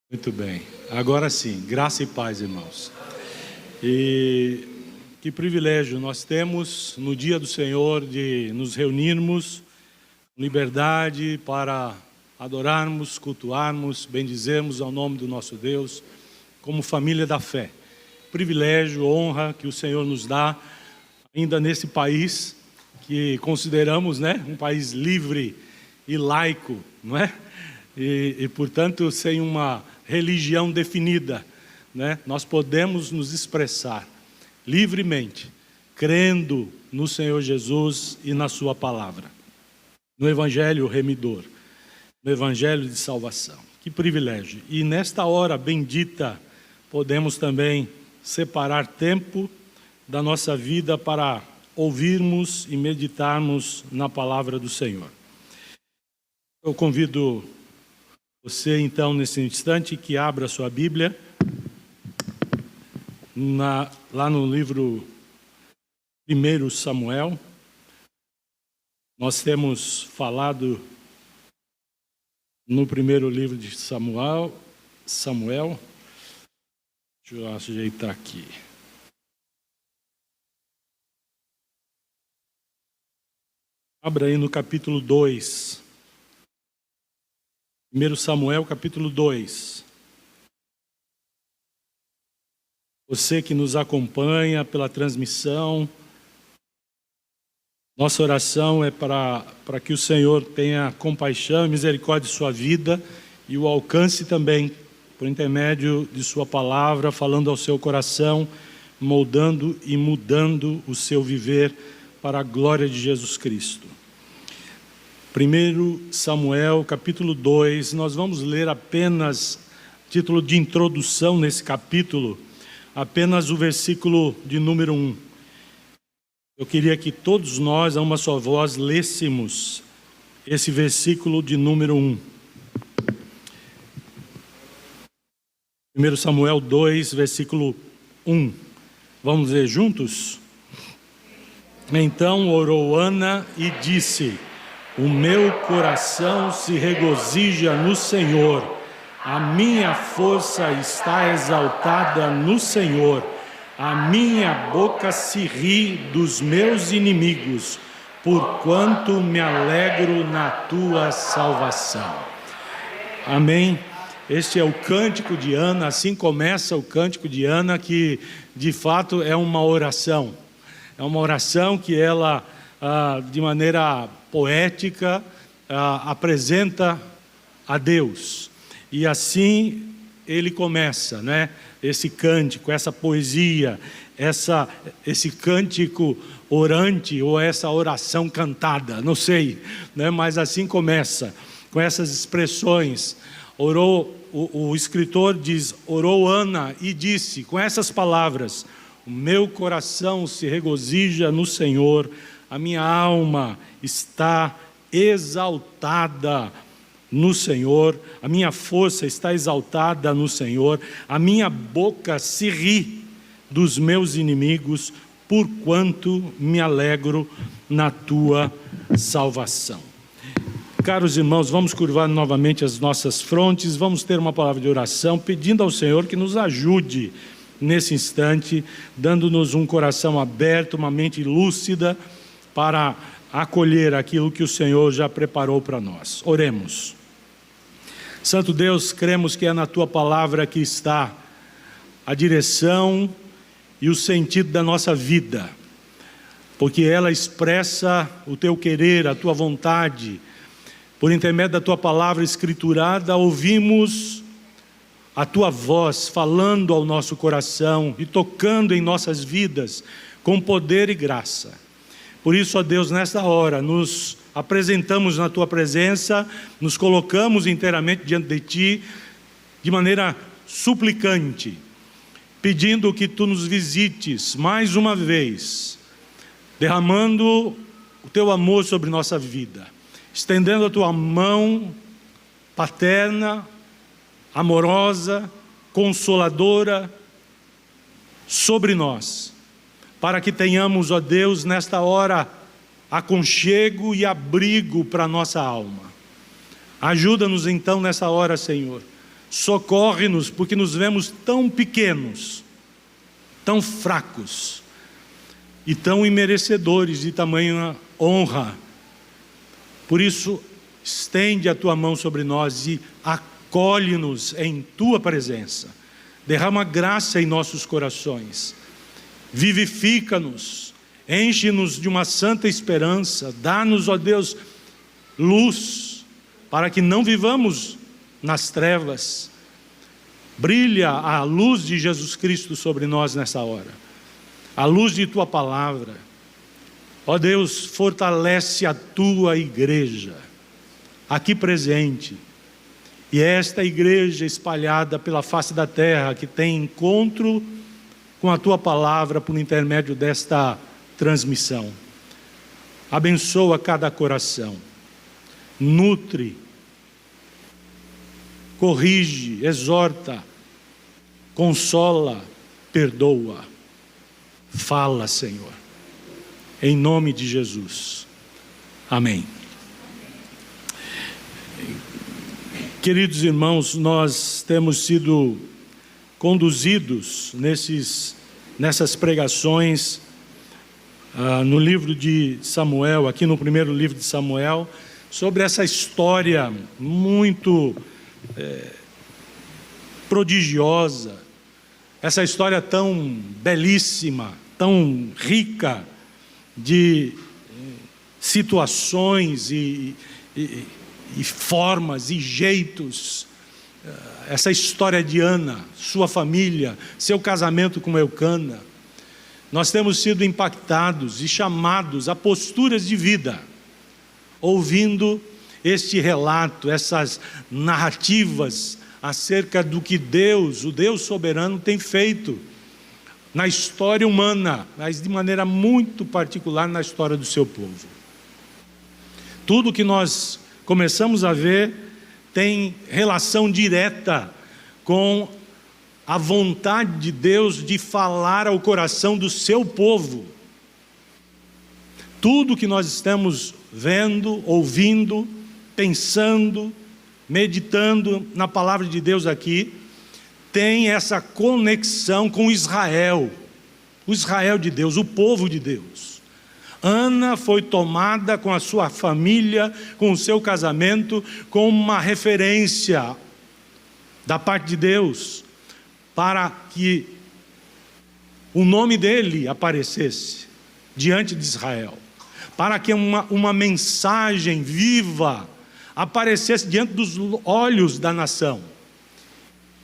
Muito bem, agora sim, graça e paz, irmãos. E que privilégio nós temos no dia do Senhor de nos reunirmos, liberdade para adorarmos, cultuarmos, bendizermos ao nome do nosso Deus, como família da fé. Privilégio, honra que o Senhor nos dá, ainda nesse país que consideramos, um país livre e laico, não é? E portanto, sem uma religião definida, nós podemos nos expressar livremente, crendo no Senhor Jesus e na sua palavra, no Evangelho remidor, no Evangelho de salvação. Que privilégio! E nesta hora bendita, podemos também separar tempo da nossa vida para ouvirmos e meditarmos na palavra do Senhor. Eu convido você, então, nesse instante, que abra sua Bíblia, lá no livro 1 Samuel. Nós temos falado no primeiro livro de Samuel. Deixa eu ajeitar aqui. Abra aí no capítulo 2. 1 Samuel, capítulo 2. Você que nos acompanha pela transmissão, nossa oração é para que o Senhor tenha compaixão e misericórdia de sua vida e o alcance também, por intermédio de sua palavra, falando ao seu coração, moldando e mudando o seu viver para a glória de Jesus Cristo. 1 Samuel, capítulo 2, nós vamos ler apenas, título de introdução nesse capítulo, apenas o versículo de número 1. Eu queria que todos nós, a uma só voz, lêssemos esse versículo de número 1. 1 Samuel 2, versículo 1. Vamos ler juntos? Então orou Ana e disse: o meu coração se regozija no Senhor, a minha força está exaltada no Senhor, a minha boca se ri dos meus inimigos, porquanto me alegro na tua salvação. Amém? Este é o cântico de Ana, assim começa o cântico de Ana, que de fato é uma oração. É uma oração que ela, de maneira poética, apresenta a Deus. E assim ele começa, esse cântico, essa poesia, esse cântico orante ou essa oração cantada, não sei, mas assim começa, com essas expressões. Orou, o escritor diz, orou Ana e disse, com essas palavras: o meu coração se regozija no Senhor, a minha alma está exaltada no Senhor, a minha força está exaltada no Senhor, a minha boca se ri dos meus inimigos, porquanto me alegro na tua salvação. Caros irmãos, vamos curvar novamente as nossas frontes, vamos ter uma palavra de oração, pedindo ao Senhor que nos ajude nesse instante, dando-nos um coração aberto, uma mente lúcida, para acolher aquilo que o Senhor já preparou para nós. Oremos. Santo Deus, cremos que é na Tua palavra que está a direção e o sentido da nossa vida, porque ela expressa o Teu querer, a Tua vontade. Por intermédio da Tua palavra escriturada, ouvimos a Tua voz falando ao nosso coração e tocando em nossas vidas com poder e graça. Por isso, ó Deus, nesta hora, nos apresentamos na Tua presença, nos colocamos inteiramente diante de Ti, de maneira suplicante, pedindo que Tu nos visites mais uma vez, derramando o Teu amor sobre nossa vida, estendendo a Tua mão paterna, amorosa, consoladora sobre nós, para que tenhamos, ó Deus, nesta hora, aconchego e abrigo para a nossa alma. Ajuda-nos então nessa hora, Senhor, Socorre-nos, porque nos vemos tão pequenos, tão fracos e tão imerecedores de tamanha honra. Por isso, estende a tua mão sobre nós e acolhe-nos em tua presença. Derrama graça em nossos corações. Vivifica-nos, enche-nos de uma santa esperança. Dá-nos, ó Deus, luz, para que não vivamos nas trevas. Brilha a luz de Jesus Cristo sobre nós nessa hora, a luz de tua palavra. Ó Deus, fortalece a tua igreja aqui presente, e esta igreja espalhada pela face da terra, que tem encontro com a tua palavra por intermédio desta transmissão. Abençoa cada coração, nutre, corrige, exorta, consola, perdoa. Fala, Senhor, em nome de Jesus. Amém. Queridos irmãos, nós temos sido conduzidos nessas pregações no livro de Samuel, aqui no primeiro livro de Samuel, sobre essa história muito prodigiosa, essa história tão belíssima, tão rica de situações e formas e jeitos. Essa história de Ana, sua família, seu casamento com Eucana. Nós temos sido impactados e chamados a posturas de vida, ouvindo este relato, essas narrativas acerca do que Deus, o Deus soberano, tem feito na história humana, mas de maneira muito particular na história do seu povo. Tudo que nós começamos a ver tem relação direta com a vontade de Deus de falar ao coração do seu povo. Tudo que nós estamos vendo, ouvindo, pensando, meditando na palavra de Deus aqui, tem essa conexão com Israel, o Israel de Deus, o povo de Deus. Ana foi tomada com a sua família, com o seu casamento, como uma referência da parte de Deus, para que o nome dele aparecesse diante de Israel, para que uma mensagem viva aparecesse diante dos olhos da nação,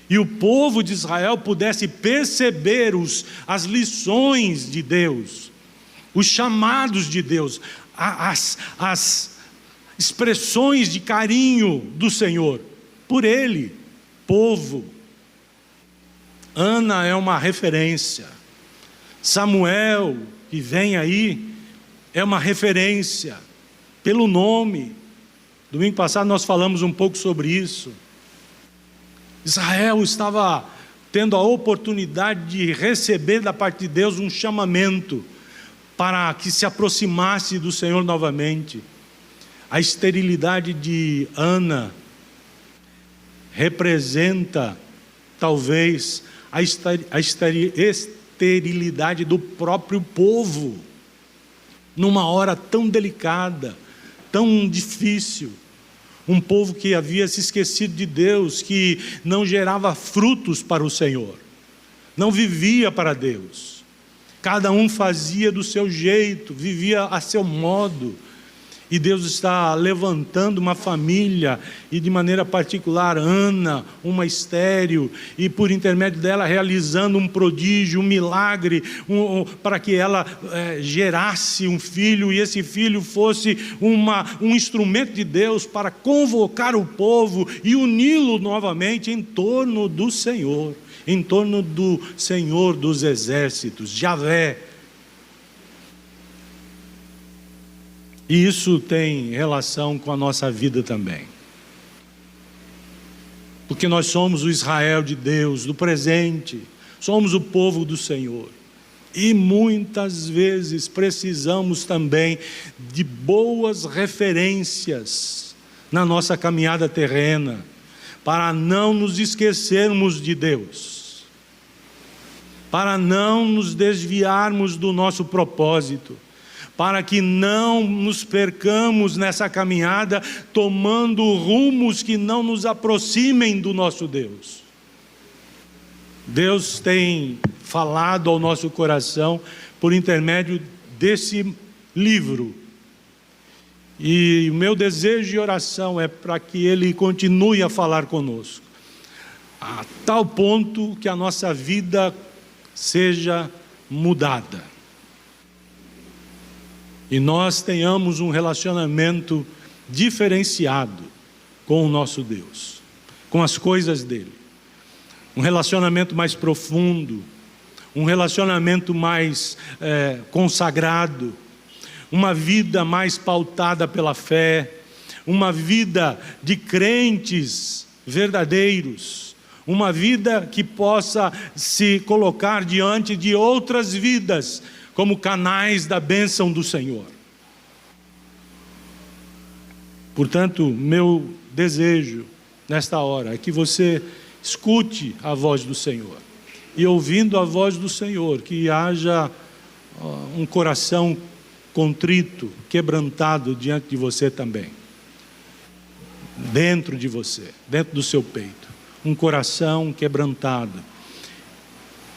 e o povo de Israel pudesse perceber as lições de Deus, os chamados de Deus, as expressões de carinho do Senhor por ele, povo. Ana é uma referência. Samuel, que vem aí, é uma referência pelo nome. Domingo passado nós falamos um pouco sobre isso. Israel estava tendo a oportunidade de receber da parte de Deus um chamamento para que se aproximasse do Senhor novamente. A esterilidade de Ana representa, talvez, a esterilidade do próprio povo, numa hora tão delicada, tão difícil. Um povo que havia se esquecido de Deus, que não gerava frutos para o Senhor, não vivia para Deus. Cada um fazia do seu jeito, vivia a seu modo. E Deus está levantando uma família, e de maneira particular Ana, uma estéril, e por intermédio dela realizando um prodígio, um milagre, para que ela gerasse um filho, e esse filho fosse um instrumento de Deus para convocar o povo e uni-lo novamente em torno do Senhor, em torno do Senhor dos exércitos, Javé. E isso tem relação com a nossa vida também. Porque nós somos o Israel de Deus, do presente, somos o povo do Senhor. E muitas vezes precisamos também de boas referências na nossa caminhada terrena, para não nos esquecermos de Deus, para não nos desviarmos do nosso propósito, para que não nos percamos nessa caminhada, tomando rumos que não nos aproximem do nosso Deus. Deus tem falado ao nosso coração por intermédio desse livro. E o meu desejo e oração é para que Ele continue a falar conosco, a tal ponto que a nossa vida seja mudada. E nós tenhamos um relacionamento diferenciado com o nosso Deus, com as coisas dEle. Um relacionamento mais profundo, um relacionamento mais consagrado, uma vida mais pautada pela fé, uma vida de crentes verdadeiros, uma vida que possa se colocar diante de outras vidas como canais da bênção do Senhor. Portanto, meu desejo nesta hora é que você escute a voz do Senhor, e ouvindo a voz do Senhor, que haja um coração contrito, quebrantado diante de você também, dentro de você, dentro do seu peito, um coração quebrantado,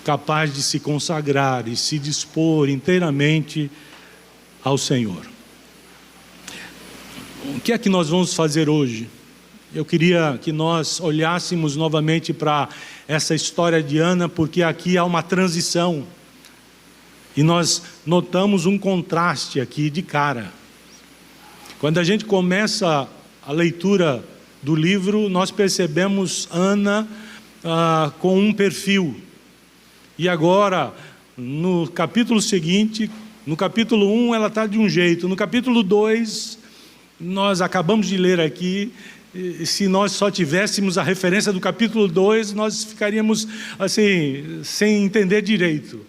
capaz de se consagrar e se dispor inteiramente ao Senhor. O que é que nós vamos fazer hoje? Eu queria que nós olhássemos novamente para essa história de Ana, porque aqui há uma transição. E nós notamos um contraste aqui de cara. Quando a gente começa a leitura do livro, nós percebemos Ana com um perfil. E agora, no capítulo seguinte, no capítulo 1, ela está de um jeito. No capítulo 2, nós acabamos de ler aqui. Se nós só tivéssemos a referência do capítulo 2, nós ficaríamos assim, sem entender direito.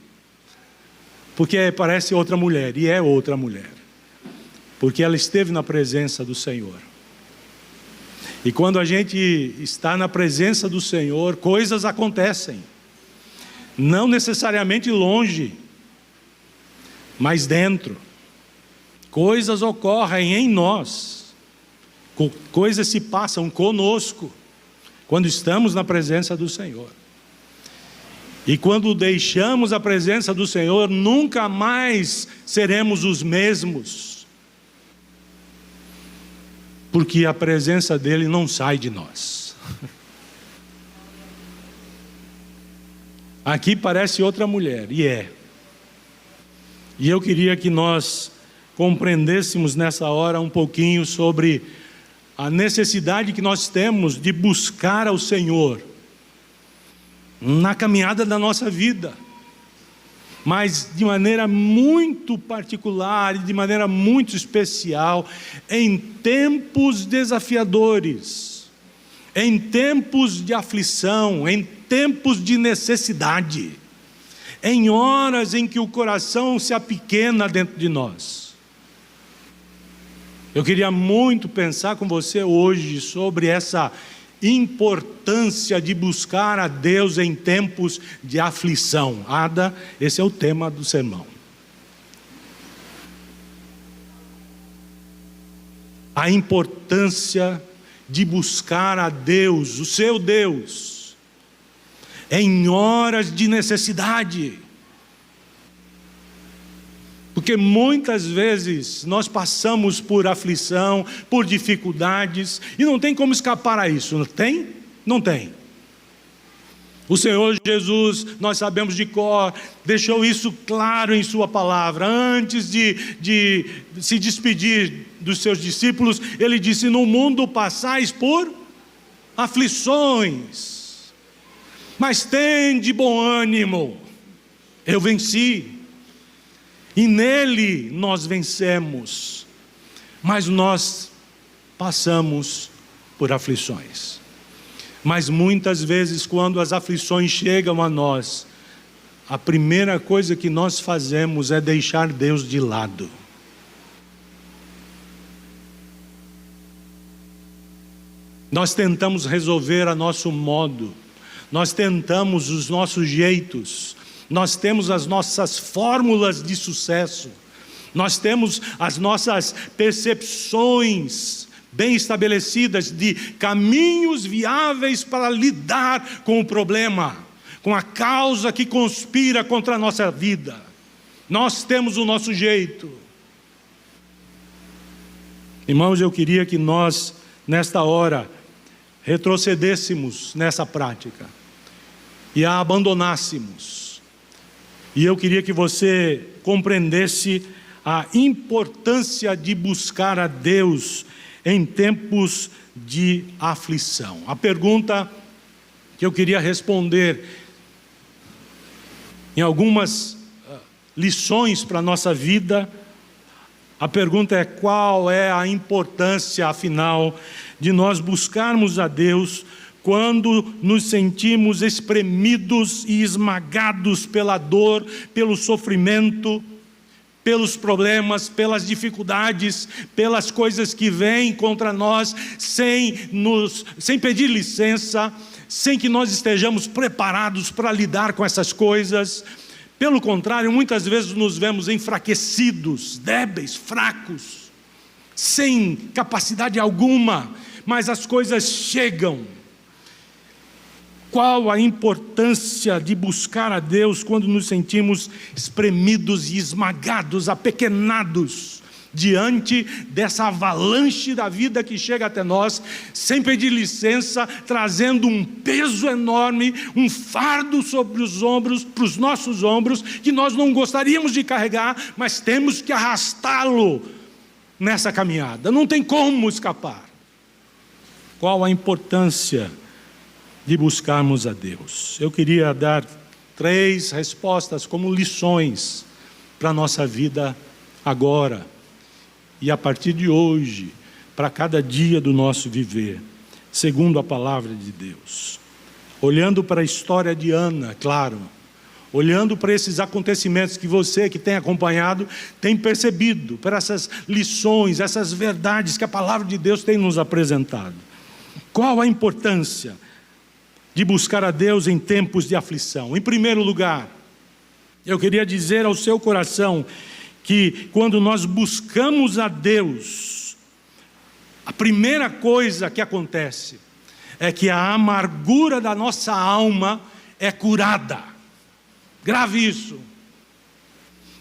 Porque parece outra mulher, e é outra mulher. Porque ela esteve na presença do Senhor. E quando a gente está na presença do Senhor, coisas acontecem. Não necessariamente longe, mas dentro. Coisas ocorrem em nós. Coisas se passam conosco, quando estamos na presença do Senhor. E quando deixamos a presença do Senhor, nunca mais seremos os mesmos. Porque a presença dEle não sai de nós. Aqui parece outra mulher, e é. E eu queria que nós compreendêssemos nessa hora um pouquinho sobre a necessidade que nós temos de buscar ao Senhor na caminhada da nossa vida, mas de maneira muito particular e de maneira muito especial, em tempos desafiadores, em tempos de aflição, em tempos de necessidade, em horas em que o coração se apequena dentro de nós. Eu queria muito pensar com você hoje sobre essa importância de buscar a Deus em tempos de aflição. Ada, esse é o tema do sermão. A importância de buscar a Deus, o seu Deus, em horas de necessidade. Porque muitas vezes nós passamos por aflição, por dificuldades, e não tem como escapar a isso. Tem? Não tem. O Senhor Jesus, nós sabemos de cor, deixou isso claro em sua palavra. Antes de se despedir dos seus discípulos, Ele disse: no mundo passais por aflições, mas tende bom ânimo, eu venci. E nele nós vencemos, mas nós passamos por aflições. Mas muitas vezes, quando as aflições chegam a nós, a primeira coisa que nós fazemos é deixar Deus de lado. Nós tentamos resolver a nosso modo, nós tentamos os nossos jeitos, nós temos as nossas fórmulas de sucesso, nós temos as nossas percepções bem estabelecidas de caminhos viáveis para lidar com o problema, com a causa que conspira contra a nossa vida. Nós temos o nosso jeito. Irmãos, eu queria que nós, nesta hora, retrocedêssemos nessa prática e a abandonássemos. E eu queria que você compreendesse a importância de buscar a Deus em tempos de aflição. A pergunta que eu queria responder em algumas lições para a nossa vida, a pergunta é: qual é a importância, afinal, de nós buscarmos a Deus quando nos sentimos espremidos e esmagados pela dor, pelo sofrimento, pelos problemas, pelas dificuldades, pelas coisas que vêm contra nós, sem pedir licença, sem que nós estejamos preparados para lidar com essas coisas. Pelo contrário, muitas vezes nos vemos enfraquecidos, débeis, fracos, sem capacidade alguma, mas as coisas chegam. Qual a importância de buscar a Deus quando nos sentimos espremidos e esmagados, apequenados, diante dessa avalanche da vida que chega até nós, sem pedir licença, trazendo um peso enorme, um fardo sobre os ombros, para os nossos ombros, que nós não gostaríamos de carregar, mas temos que arrastá-lo nessa caminhada, não tem como escapar. Qual a importância de buscarmos a Deus? Eu queria dar 3 respostas como lições para a nossa vida agora e a partir de hoje, para cada dia do nosso viver, segundo a palavra de Deus. Olhando para a história de Ana, claro, olhando para esses acontecimentos que você que tem acompanhado, tem percebido, para essas lições, essas verdades que a palavra de Deus tem nos apresentado. Qual a importância de buscar a Deus em tempos de aflição? Em primeiro lugar, eu queria dizer ao seu coração que quando nós buscamos a Deus, a primeira coisa que acontece é que a amargura da nossa alma é curada. Grave isso.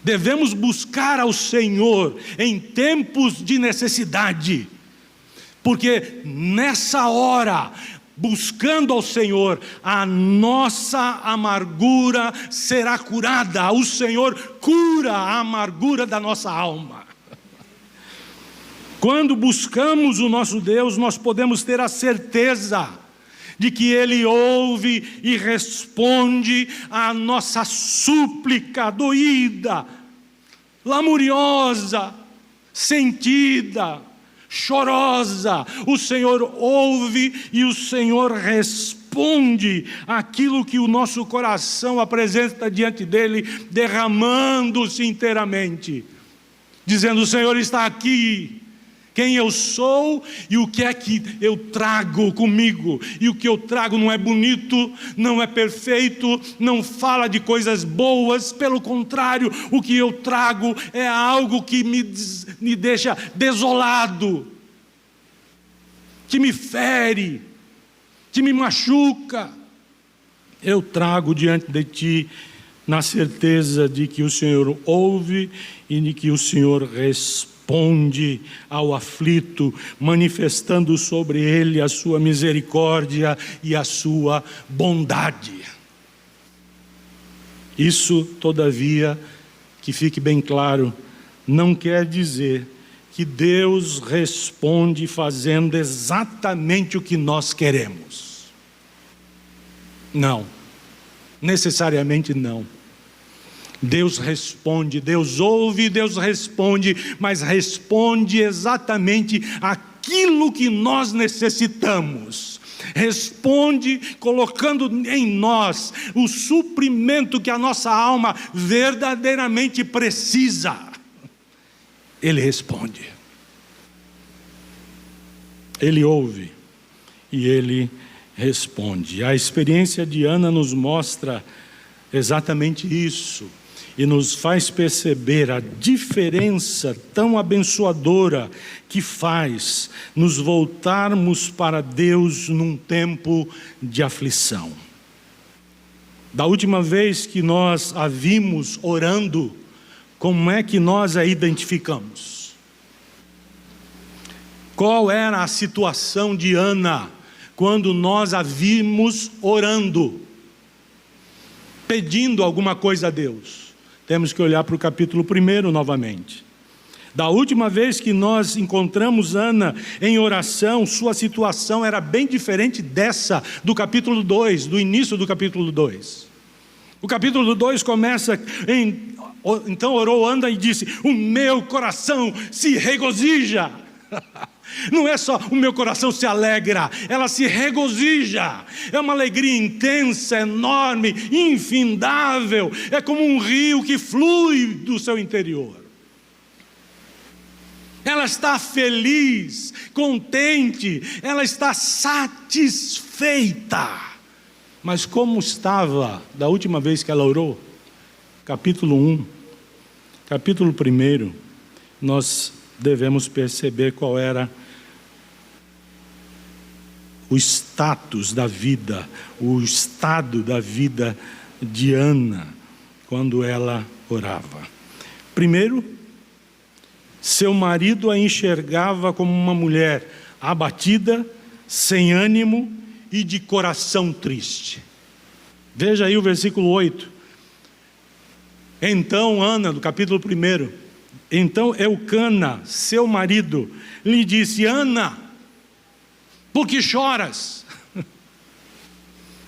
Devemos buscar ao Senhor em tempos de necessidade, porque nessa hora, buscando ao Senhor, a nossa amargura será curada. O Senhor cura a amargura da nossa alma. Quando buscamos o nosso Deus, nós podemos ter a certeza de que Ele ouve e responde à nossa súplica doída, lamuriosa, sentida, chorosa. O Senhor ouve e o Senhor responde aquilo que o nosso coração apresenta diante dEle, derramando-se inteiramente, dizendo: o Senhor está aqui, quem eu sou e o que é que eu trago comigo. E o que eu trago não é bonito, não é perfeito, não fala de coisas boas, pelo contrário, o que eu trago é algo que me deixa desolado, que me fere, que me machuca. Eu trago diante de Ti na certeza de que o Senhor ouve e de que o Senhor responde ao aflito, manifestando sobre ele a sua misericórdia e a sua bondade. Isso, todavia, que fique bem claro, não quer dizer que Deus responde fazendo exatamente o que nós queremos. Não, necessariamente não. Deus responde, Deus ouve, Deus responde, mas responde exatamente aquilo que nós necessitamos. Responde colocando em nós o suprimento que a nossa alma verdadeiramente precisa. Ele responde. Ele ouve E ele responde. A experiência de Ana nos mostra exatamente isso e nos faz perceber a diferença tão abençoadora que faz nos voltarmos para Deus num tempo de aflição. Da última vez que nós a vimos orando, como é que nós a identificamos? Qual era a situação de Ana quando nós a vimos orando, pedindo alguma coisa a Deus? Temos que olhar para o capítulo 1 novamente. Da última vez que nós encontramos Ana em oração, sua situação era bem diferente dessa do capítulo 2, do início do capítulo 2. O capítulo 2 começa então orou Ana e disse: o meu coração se regozija. Não é só o meu coração se alegra, ela se regozija. É uma alegria intensa, enorme, infindável. É como um rio que flui do seu interior. Ela está feliz, contente, ela está satisfeita. Mas como estava da última vez que ela orou? Capítulo 1, capítulo 1, nós devemos perceber qual era o status da vida, o estado da vida de Ana, quando ela orava. Primeiro, seu marido a enxergava como uma mulher abatida, sem ânimo e de coração triste. Veja aí o versículo 8. Então Ana, do capítulo 1, então Eucana, seu marido, lhe disse: Ana, por que choras?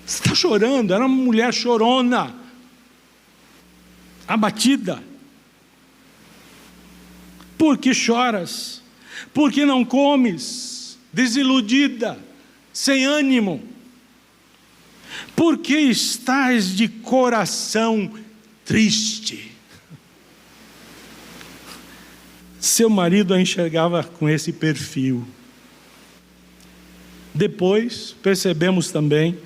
Você está chorando? Era uma mulher chorona, abatida. Por que choras? Por que não comes? Desiludida, sem ânimo. Por que estás de coração triste? Seu marido a enxergava com esse perfil. Depois percebemos também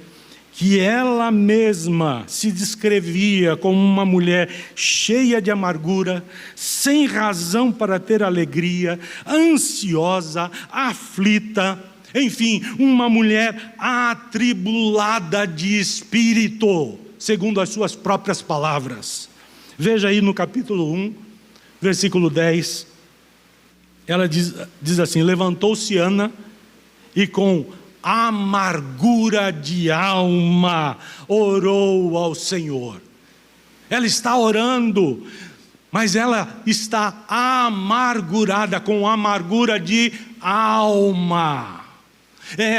que ela mesma se descrevia como uma mulher cheia de amargura, sem razão para ter alegria, ansiosa, aflita, enfim, uma mulher atribulada de espírito, segundo as suas próprias palavras. Veja aí no capítulo 1, versículo 10, ela diz assim: levantou-se Ana e com amargura de alma orou ao Senhor. Ela está orando, mas ela está amargurada, com amargura de alma.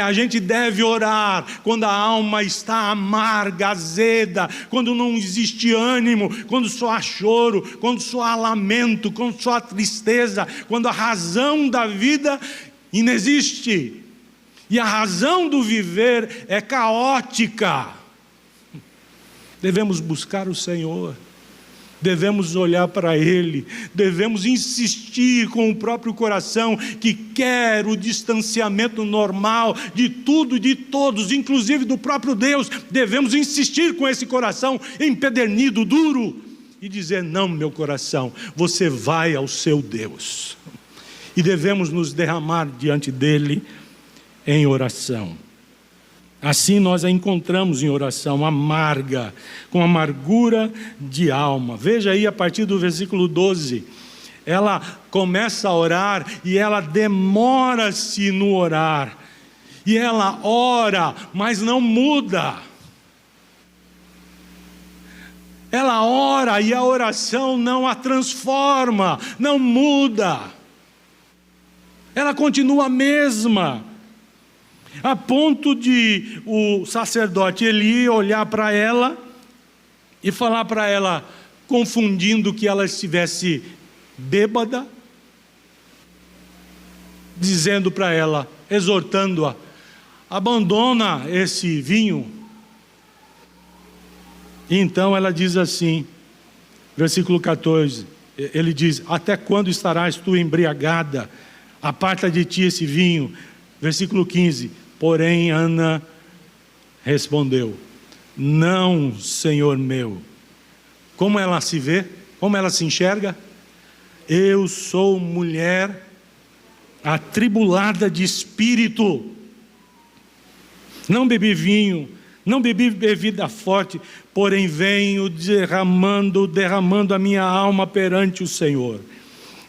A gente deve orar quando a alma está amarga, azeda, quando não existe ânimo, quando só há choro, quando só há lamento, quando só há tristeza, quando a razão da vida inexiste. E a razão do viver é caótica. Devemos buscar o Senhor, devemos olhar para Ele, devemos insistir com o próprio coração que quer o distanciamento normal de tudo e de todos, inclusive do próprio Deus. Devemos insistir com esse coração empedernido, duro, e dizer: não, meu coração, você vai ao seu Deus. E devemos nos derramar diante dEle em oração. Assim nós a encontramos em oração, amarga, com amargura de alma. Veja aí a partir do versículo 12, ela começa a orar e ela demora-se no orar. E ela ora, mas não muda. Ela ora e a oração não a transforma, não muda. Ela continua a mesma. A ponto de o sacerdote Eli olhar para ela e falar para ela, confundindo que ela estivesse bêbada, dizendo para ela, exortando-a: abandona esse vinho. E então ela diz assim, versículo 14, ele diz: até quando estarás tu embriagada? Aparta de ti esse vinho. Versículo 15, Porém, Ana respondeu: não, Senhor meu. Como ela se vê? Como ela se enxerga? Eu sou mulher atribulada de espírito. Não bebi vinho, não bebi bebida forte, porém venho derramando a minha alma perante o Senhor.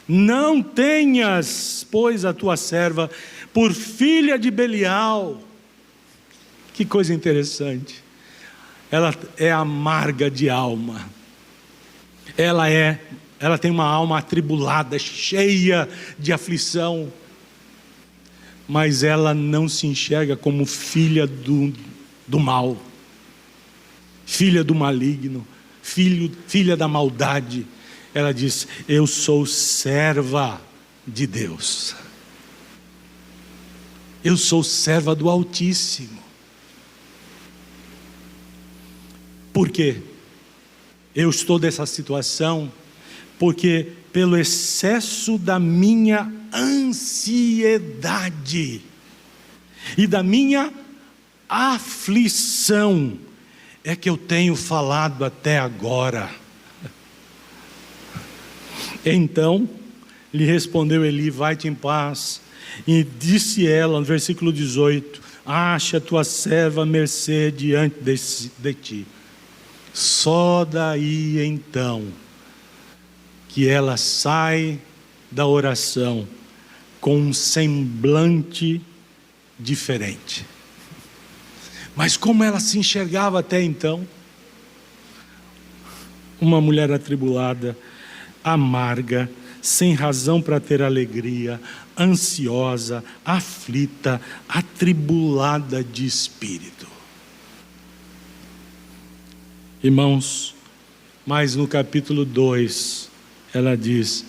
Não tenhas, pois, a tua serva por filha de Belial. Que coisa interessante. Ela é amarga de alma. Ela tem uma alma atribulada, cheia de aflição. Mas ela não se enxerga como filha do mal, filha do maligno, filha da maldade. Ela diz: eu sou serva de Deus. Eu sou serva do Altíssimo. Por quê? Eu estou nessa situação porque pelo excesso da minha ansiedade e da minha aflição é que eu tenho falado até agora. Então lhe respondeu Eli: vai-te em paz. E disse ela, no versículo 18: acha a tua serva mercê diante de ti. Só daí então que ela sai da oração com um semblante diferente. Mas como ela se enxergava até então? Uma mulher atribulada, amarga, sem razão para ter alegria, ansiosa, aflita, atribulada de espírito. Irmãos, mas no capítulo 2, ela diz: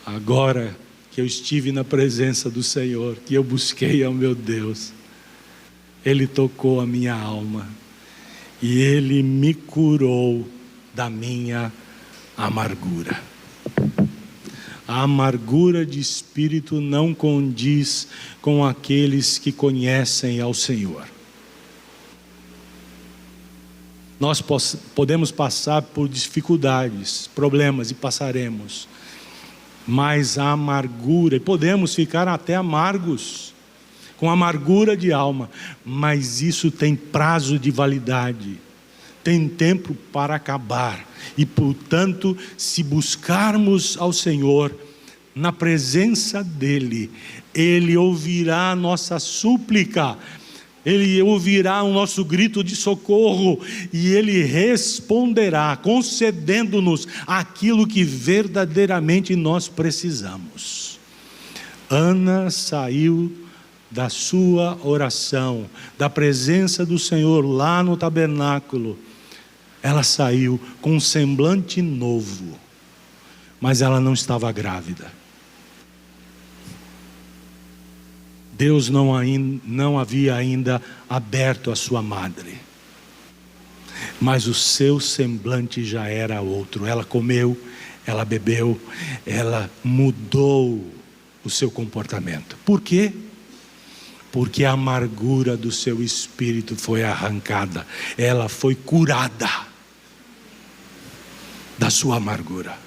agora que eu estive na presença do Senhor, que eu busquei ao meu Deus, Ele tocou a minha alma e Ele me curou da minha amargura. A amargura de espírito não condiz com aqueles que conhecem ao Senhor. Nós podemos passar por dificuldades, problemas, e passaremos. Mas a amargura, e podemos ficar até amargos, com amargura de alma, mas isso tem prazo de validade, tem tempo para acabar. E portanto, se buscarmos ao Senhor, na presença dEle, Ele ouvirá a nossa súplica, Ele ouvirá o nosso grito de socorro, e Ele responderá, concedendo-nos aquilo que verdadeiramente nós precisamos. Ana saiu da sua oração, da presença do Senhor lá no tabernáculo. Ela saiu com um semblante novo, mas ela não estava grávida. Deus não havia ainda aberto a sua madre, mas o seu semblante já era outro. Ela comeu, ela bebeu, ela mudou o seu comportamento. Por quê? Porque a amargura do seu espírito foi arrancada. Ela foi curada da sua amargura.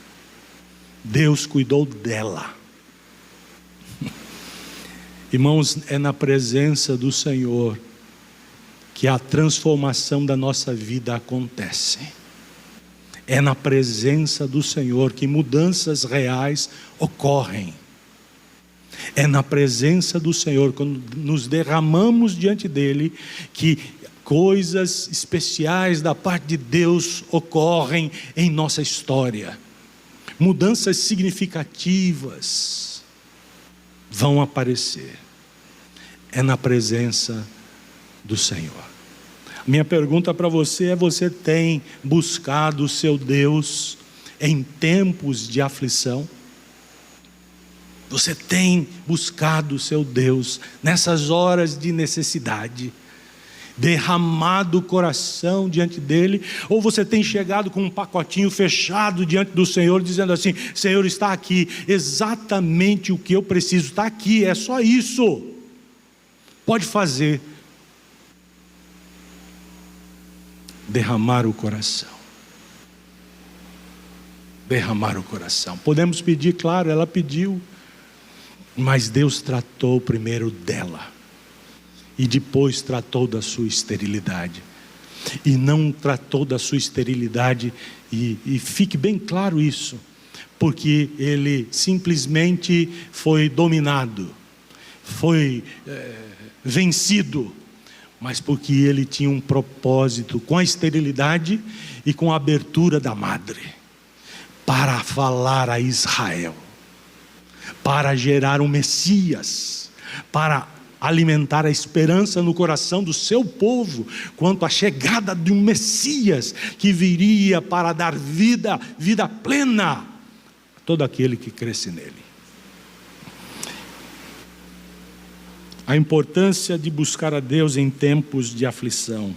Deus cuidou dela. Irmãos, é na presença do Senhor que a transformação da nossa vida acontece. É na presença do Senhor que mudanças reais ocorrem. É na presença do Senhor, quando nos derramamos diante dEle, que coisas especiais da parte de Deus ocorrem em nossa história. Mudanças significativas vão aparecer. É na presença do Senhor. Minha pergunta para você é: você tem buscado o seu Deus em tempos de aflição? Você tem buscado o seu Deus nessas horas de necessidade, derramado o coração diante dEle? Ou você tem chegado com um pacotinho fechado diante do Senhor, dizendo assim: Senhor, está aqui, exatamente o que eu preciso está aqui, é só isso. pode fazer: derramar o coração. Derramar o coração. Podemos pedir, claro, ela pediu, mas Deus tratou primeiro dela, e depois tratou da sua esterilidade. E não tratou da sua esterilidade, e fique bem claro isso, porque ele simplesmente foi dominado, foi vencido, mas porque ele tinha um propósito com a esterilidade e com a abertura da madre, para falar a Israel, para gerar um Messias, para alimentar a esperança no coração do seu povo, quanto à chegada de um Messias, que viria para dar vida plena a todo aquele que cresce nele. A importância de buscar a Deus em tempos de aflição.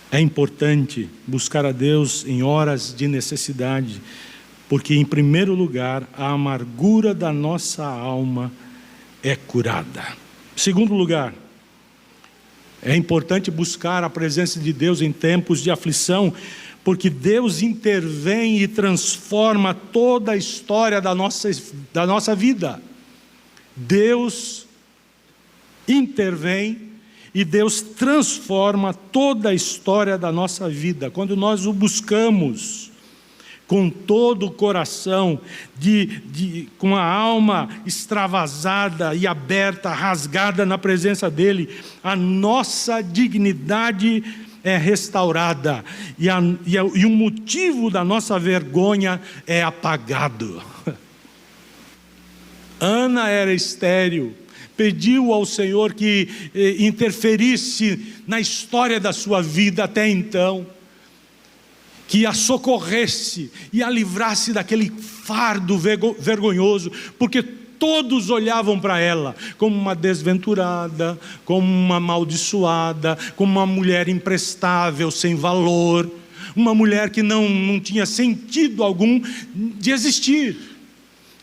É importante buscar a Deus em horas de necessidade, porque em primeiro lugar, a amargura da nossa alma é curada. Segundo lugar, é importante buscar a presença de Deus em tempos de aflição, porque Deus intervém e transforma toda a história da nossa vida. Deus intervém e Deus transforma toda a história da nossa vida, quando nós o buscamos com todo o coração, com a alma extravasada e aberta, rasgada na presença dEle, a nossa dignidade é restaurada, e o motivo da nossa vergonha é apagado. Ana era estéril, pediu ao Senhor que interferisse na história da sua vida até então, que a socorresse e a livrasse daquele fardo vergonhoso, porque todos olhavam para ela como uma desventurada, como uma amaldiçoada, como uma mulher imprestável, sem valor, uma mulher que não tinha sentido algum de existir.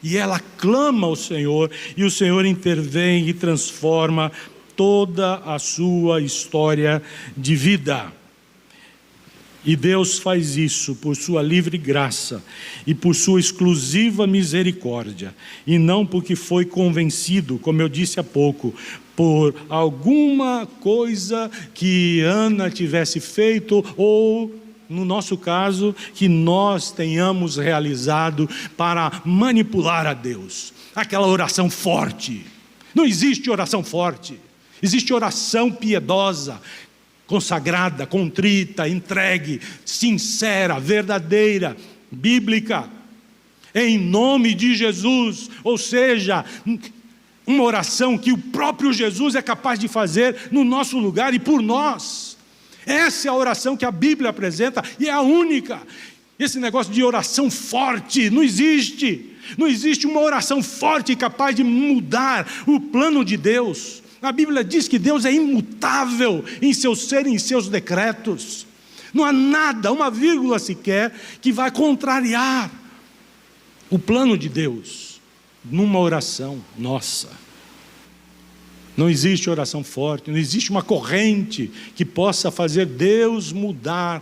E ela clama ao Senhor, e o Senhor intervém e transforma toda a sua história de vida. E Deus faz isso por sua livre graça e por sua exclusiva misericórdia, e não porque foi convencido, como eu disse há pouco, por alguma coisa que Ana tivesse feito, ou, no nosso caso, que nós tenhamos realizado para manipular a Deus. Aquela oração forte. Não existe oração forte, existe oração piedosa, consagrada, contrita, entregue, sincera, verdadeira, bíblica, em nome de Jesus. Ou seja, uma oração que o próprio Jesus é capaz de fazer no nosso lugar e por nós. Essa é a oração que a Bíblia apresenta, e é a única. Esse negócio de oração forte não existe. Não existe uma oração forte capaz de mudar o plano de Deus. A Bíblia diz que Deus é imutável em seu ser e em seus decretos. Não há nada, uma vírgula sequer, que vai contrariar o plano de Deus numa oração nossa. Não existe oração forte, não existe uma corrente que possa fazer Deus mudar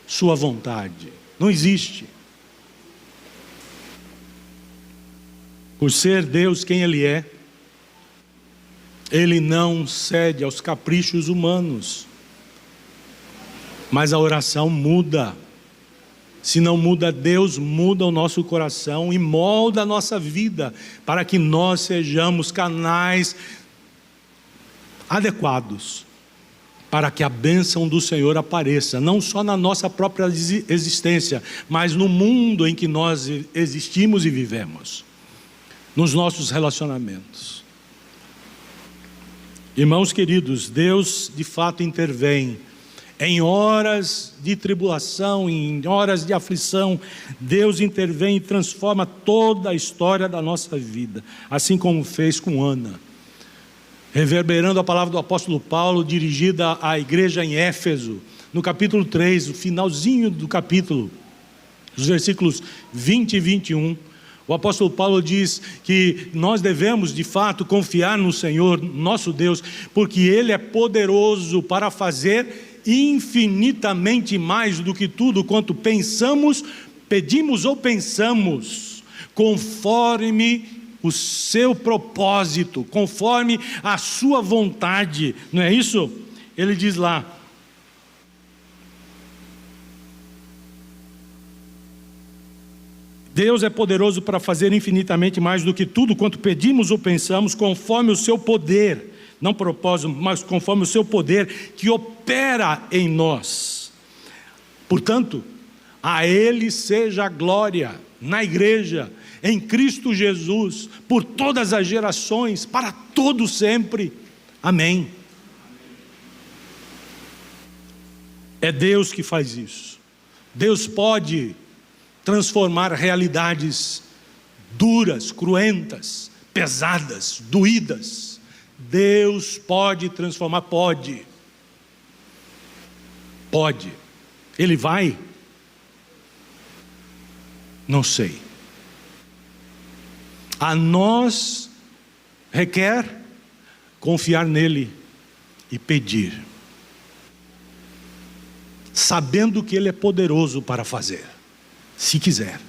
sua vontade. Não existe. Por ser Deus quem Ele é, Ele não cede aos caprichos humanos, mas a oração muda. Se não muda Deus, muda o nosso coração e molda a nossa vida, para que nós sejamos canais adequados, para que a bênção do Senhor apareça, não só na nossa própria existência, mas no mundo em que nós existimos e vivemos, nos nossos relacionamentos. Irmãos queridos, Deus de fato intervém em horas de tribulação, em horas de aflição. Deus intervém e transforma toda a história da nossa vida, assim como fez com Ana, reverberando a palavra do apóstolo Paulo dirigida à igreja em Éfeso, no capítulo 3, o finalzinho do capítulo, os versículos 20 e 21, O apóstolo Paulo diz que nós devemos de fato confiar no Senhor, nosso Deus, porque Ele é poderoso para fazer infinitamente mais do que tudo quanto pensamos, pedimos ou pensamos, conforme o seu propósito, conforme a sua vontade, não é isso? Ele diz lá: Deus é poderoso para fazer infinitamente mais do que tudo quanto pedimos ou pensamos, conforme o seu poder, não propósito, mas conforme o seu poder que opera em nós. Portanto, a Ele seja a glória na igreja, em Cristo Jesus, por todas as gerações, para todo sempre. Amém. É Deus que faz isso. Deus pode transformar realidades duras, cruentas, pesadas, doídas. Deus pode transformar, pode. Ele vai? Não sei. A nós requer confiar nele e pedir, sabendo que Ele é poderoso para fazer, se quiser.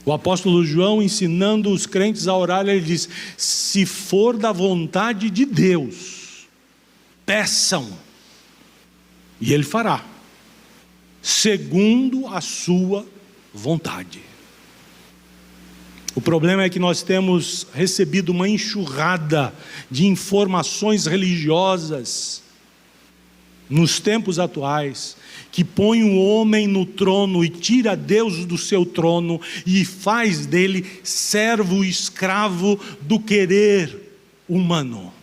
O apóstolo João, ensinando os crentes a orar, ele diz: se for da vontade de Deus, peçam, e Ele fará, segundo a sua vontade. O problema é que nós temos recebido uma enxurrada de informações religiosas nos tempos atuais, que põe o homem no trono e tira Deus do seu trono e faz dele servo e escravo do querer humano.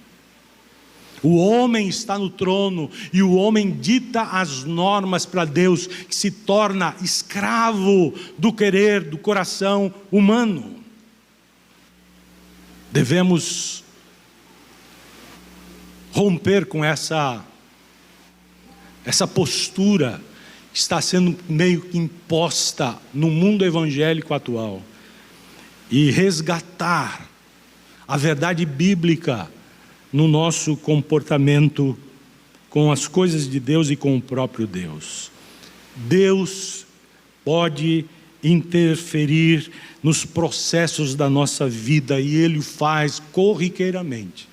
O homem está no trono e o homem dita as normas para Deus, que se torna escravo do querer, do coração humano. Devemos romper com essa postura que está sendo meio que imposta no mundo evangélico atual e resgatar a verdade bíblica no nosso comportamento com as coisas de Deus e com o próprio Deus. Deus pode interferir nos processos da nossa vida e Ele o faz corriqueiramente.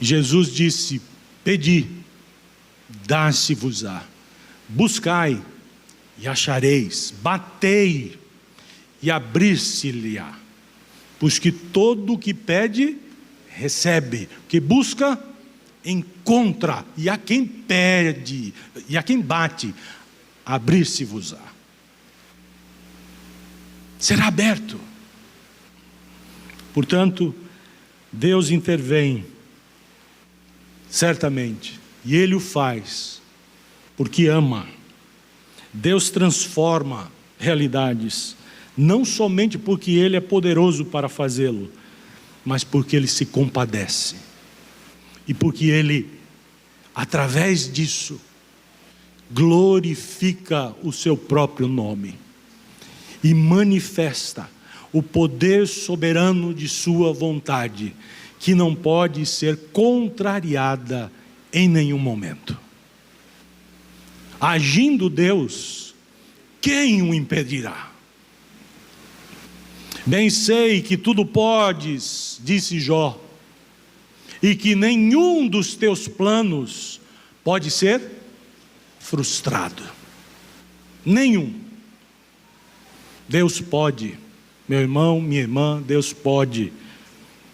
Jesus disse: pedi, dá-se-vos-á, buscai e achareis, batei e abrir-se-lhe-á, pois que todo o que pede, recebe, o que busca, encontra, e a quem pede, e a quem bate, abrir-se-vos-á. Será aberto. Portanto, Deus intervém, certamente, e Ele o faz, porque ama. Deus transforma realidades, não somente porque Ele é poderoso para fazê-lo, mas porque Ele se compadece, e porque Ele, através disso, glorifica o seu próprio nome, e manifesta o poder soberano de sua vontade, que não pode ser contrariada em nenhum momento. Agindo Deus, quem o impedirá? Bem sei que tudo podes, disse Jó, e que nenhum dos teus planos pode ser frustrado. Nenhum. Deus pode, meu irmão, minha irmã, Deus pode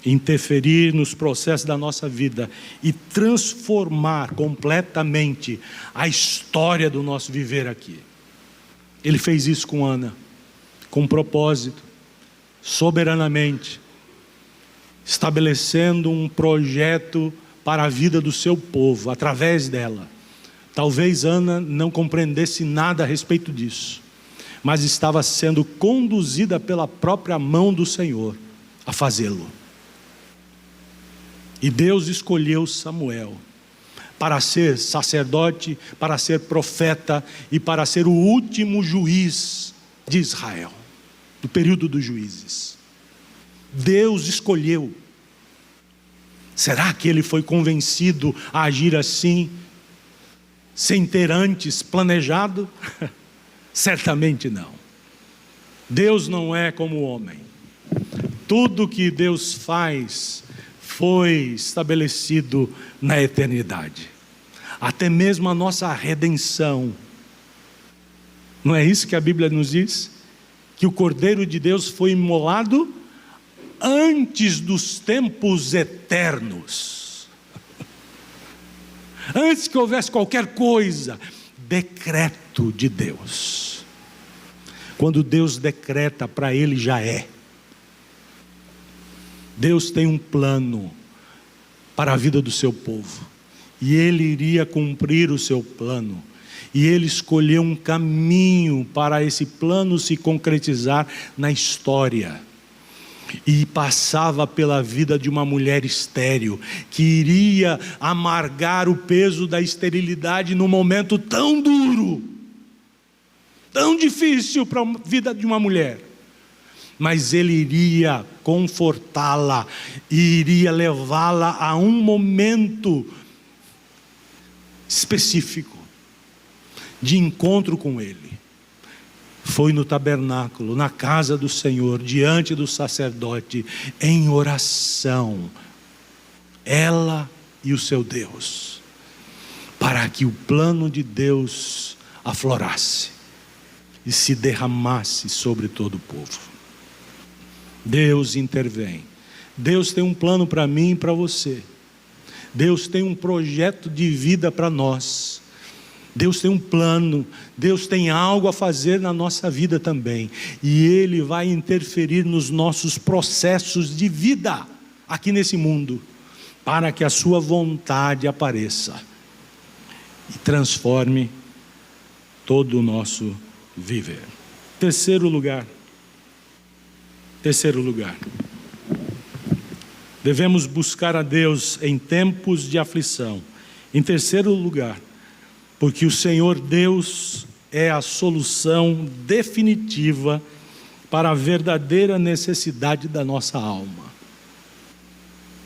interferir nos processos da nossa vida e transformar completamente a história do nosso viver aqui. Ele fez isso com Ana, com propósito, soberanamente, estabelecendo um projeto para a vida do seu povo, através dela. Talvez Ana não compreendesse nada a respeito disso, mas estava sendo conduzida pela própria mão do Senhor a fazê-lo. E Deus escolheu Samuel para ser sacerdote, para ser profeta e para ser o último juiz de Israel, do período dos juízes. Deus escolheu. Será que ele foi convencido a agir assim, sem ter antes planejado? Certamente não. Deus não é como o homem. Tudo que Deus faz foi estabelecido na eternidade. Até mesmo a nossa redenção. Não é isso que a Bíblia nos diz? Que o Cordeiro de Deus foi imolado antes dos tempos eternos. Antes que houvesse qualquer coisa. Decreto de Deus. Quando Deus decreta, para Ele já é. Deus tem um plano para a vida do seu povo. E Ele iria cumprir o seu plano. E Ele escolheu um caminho para esse plano se concretizar na história. E passava pela vida de uma mulher estéril, que iria amargar o peso da esterilidade num momento tão duro, tão difícil para a vida de uma mulher. Mas Ele iria confortá-la, e iria levá-la a um momento específico, de encontro com Ele. Foi no tabernáculo, na casa do Senhor, diante do sacerdote, em oração, ela e o seu Deus, para que o plano de Deus aflorasse e se derramasse sobre todo o povo. Deus intervém. Deus tem um plano para mim e para você. Deus tem um projeto de vida para nós. Deus tem um plano, Deus tem algo a fazer na nossa vida também. E Ele vai interferir nos nossos processos de vida aqui nesse mundo, para que a sua vontade apareça e transforme todo o nosso viver. Terceiro lugar. Devemos buscar a Deus em tempos de aflição. Em terceiro lugar, porque o Senhor Deus é a solução definitiva para a verdadeira necessidade da nossa alma.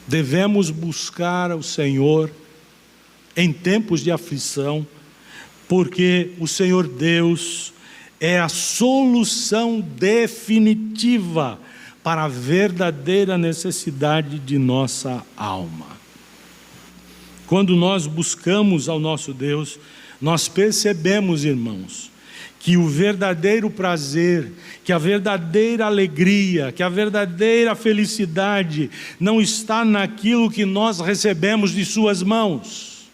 Devemos buscar o Senhor em tempos de aflição, porque o Senhor Deus é a solução definitiva para a verdadeira necessidade de nossa alma. Quando nós buscamos ao nosso Deus, nós percebemos, irmãos, que o verdadeiro prazer, que a verdadeira alegria, que a verdadeira felicidade não está naquilo que nós recebemos de suas mãos.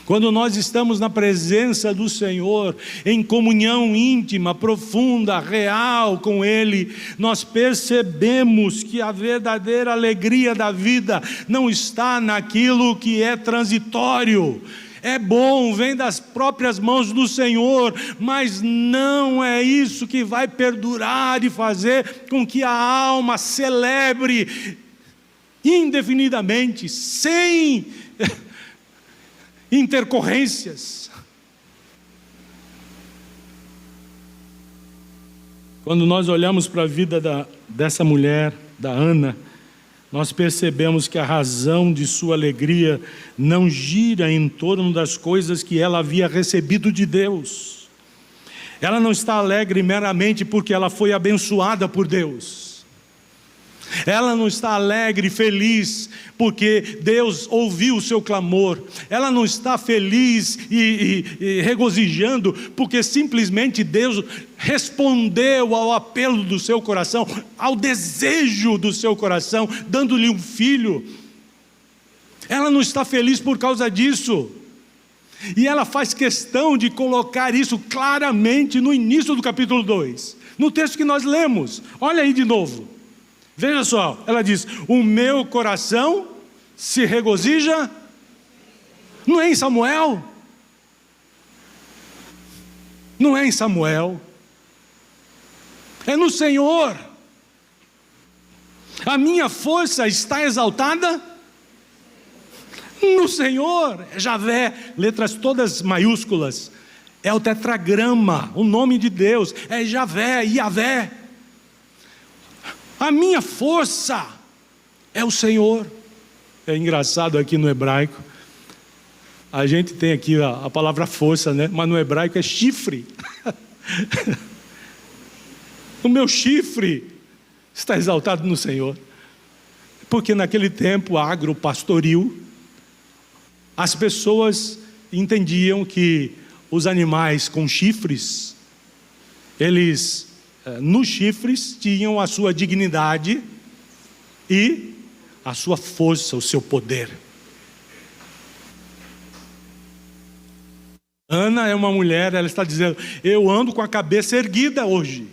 Quando nós estamos na presença do Senhor, em comunhão íntima, profunda, real com Ele, nós percebemos que a verdadeira alegria da vida não está naquilo que é transitório. É bom, vem das próprias mãos do Senhor, mas não é isso que vai perdurar e fazer com que a alma celebre indefinidamente, sem intercorrências. Quando nós olhamos para a vida dessa mulher, da Ana, nós percebemos que a razão de sua alegria não gira em torno das coisas que ela havia recebido de Deus. Ela não está alegre meramente porque ela foi abençoada por Deus. Ela não está alegre, feliz, porque Deus ouviu o seu clamor. Ela não está feliz e regozijando, porque simplesmente Deus respondeu ao apelo do seu coração, ao desejo do seu coração, dando-lhe um filho. Ela não está feliz por causa disso. E ela faz questão de colocar isso claramente no início do capítulo 2, no texto que nós lemos. Olha aí de novo. Veja só, ela diz: o meu coração se regozija. Não é em Samuel? Não é em Samuel. É no Senhor. A minha força está exaltada no Senhor. Javé, letras todas maiúsculas. é o tetragrama, o nome de Deus, é Javé, Iavé. A minha força é o Senhor. É engraçado aqui no hebraico, a gente tem aqui a palavra força, né? Mas no hebraico é chifre. O meu chifre está exaltado no Senhor. Porque naquele tempo agropastoril, as pessoas entendiam que os animais com chifres, eles nos chifres tinham a sua dignidade e a sua força, o seu poder. Ana é uma mulher, ela está dizendo: eu ando com a cabeça erguida hoje,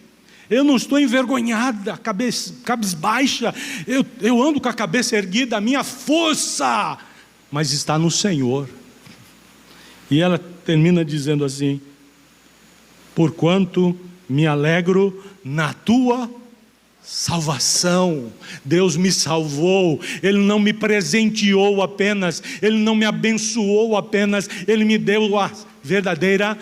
eu não estou envergonhada, cabisbaixa, eu ando com a cabeça erguida, a minha força, mas está no Senhor. E ela termina dizendo assim: porquanto me alegro na tua salvação. Deus me salvou, Ele não me presenteou apenas, Ele não me abençoou apenas, Ele me deu a verdadeira